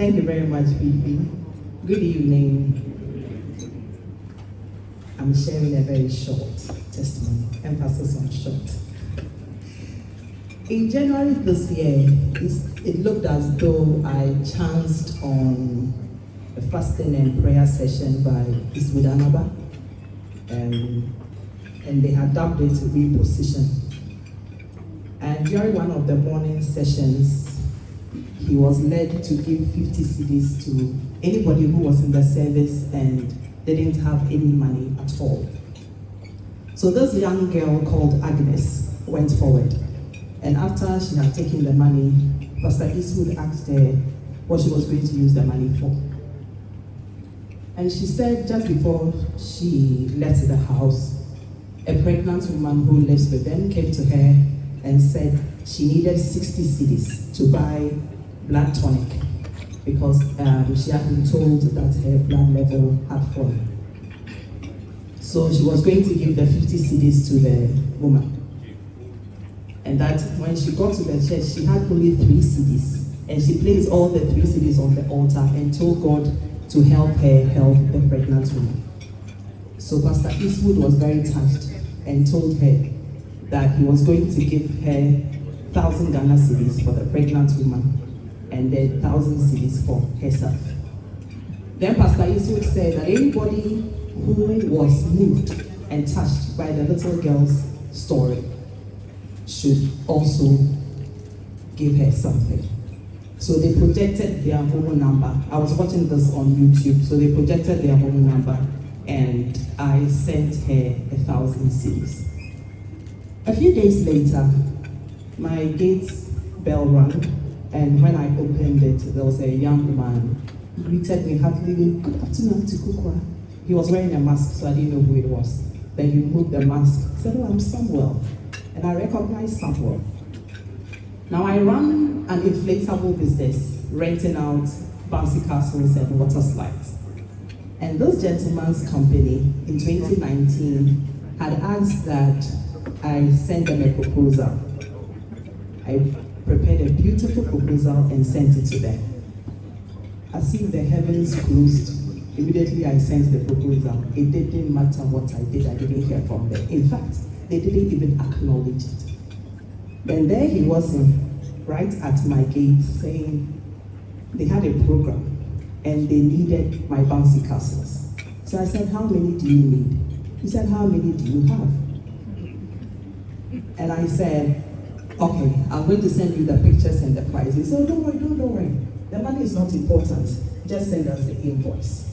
Thank you very much, Fifi. Good evening. I'm sharing a very short testimony, emphasis on short. In January this year, it looked as though I chanced on a fasting and prayer session by Eastwood Anaba, and they had dubbed it Reposition. And during one of the morning sessions, he was led to give 50 cedis to anybody who was in the service and didn't have any money at all. So this young girl called Agnes went forward. And after she had taken the money, Pastor Eastwood asked her what she was going to use the money for. And she said just before she left the house, a pregnant woman who lives with them came to her and said she needed 60 cedis to buy blood tonic because she had been told that her blood level had fallen. So she was going to give the 50 cedis to the woman. And that when she got to the church, she had only 3 cedis. And she placed all the 3 cedis on the altar and told God to help her help the pregnant woman. So Pastor Eastwood was very touched and told her that he was going to give her 1,000 Ghana cedis for the pregnant woman and then 1,000 cedis for herself. Then Pastor Eastwood said that anybody who was moved and touched by the little girl's story should also give her something. So they projected their home number. I was watching this on YouTube. So they projected their home number and I sent her 1,000 cedis. A few days later, my gate bell rang, and when I opened it, there was a young man who greeted me heartily, "Good afternoon, Tikukwa." He was wearing a mask, so I didn't know who it was. Then he removed the mask. He said, "Oh, I'm Samuel." And I recognized Samuel. Now I run an inflatable business, renting out bouncy castles and water slides. And this gentleman's company in 2019 had asked that I send them a proposal. I prepared a beautiful proposal and sent it to them. As if the heavens closed, immediately I sent the proposal. It didn't matter what I did, I didn't hear from them. In fact, they didn't even acknowledge it. Then there he was right at my gate saying they had a program and they needed my bouncy castles. So I said, "How many do you need?" He said, "How many do you have?" And I said, "Okay, I'm going to send you the pictures and the price." He said, "Don't worry. The money is not important. Just send us the invoice."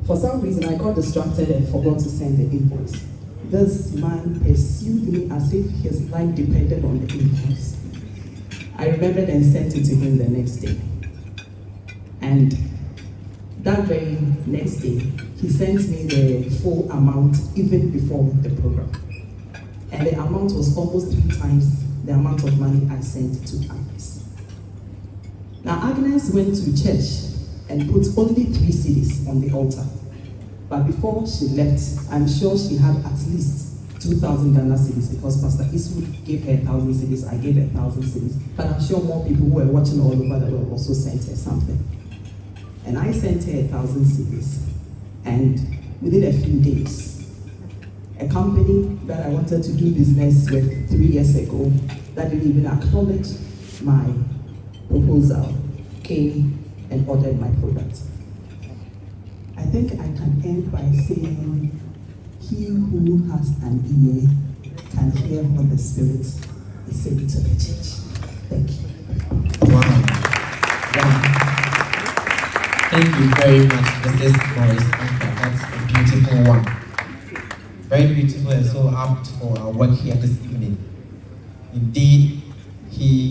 For some reason, I got distracted and forgot to send the invoice. This man pursued me as if his life depended on the invoice. I remembered and sent it to him the next day. And that very next day, he sent me the full amount even before the program. And the amount was almost 3 times the amount of money I sent to Agnes. Now Agnes went to church and put only 3 cedis on the altar. But before she left, I'm sure she had at least 2,000 Ghana cedis because Pastor Eastwood gave her 1,000 cedis, I gave her 1,000 cedis. But I'm sure more people who were watching all over the world also sent her something. And I sent her 1,000 cedis. And within a few days, a company that I wanted to do business with 3 years ago that didn't even acknowledge my proposal came and ordered my product. I think I can end by saying, he who has an ear can hear what the Spirit is saying to the church. Thank you. Wow. Thank you very much, Mrs. Morris. That's a beautiful one. Very beautiful and so apt for our work here this evening. Indeed, he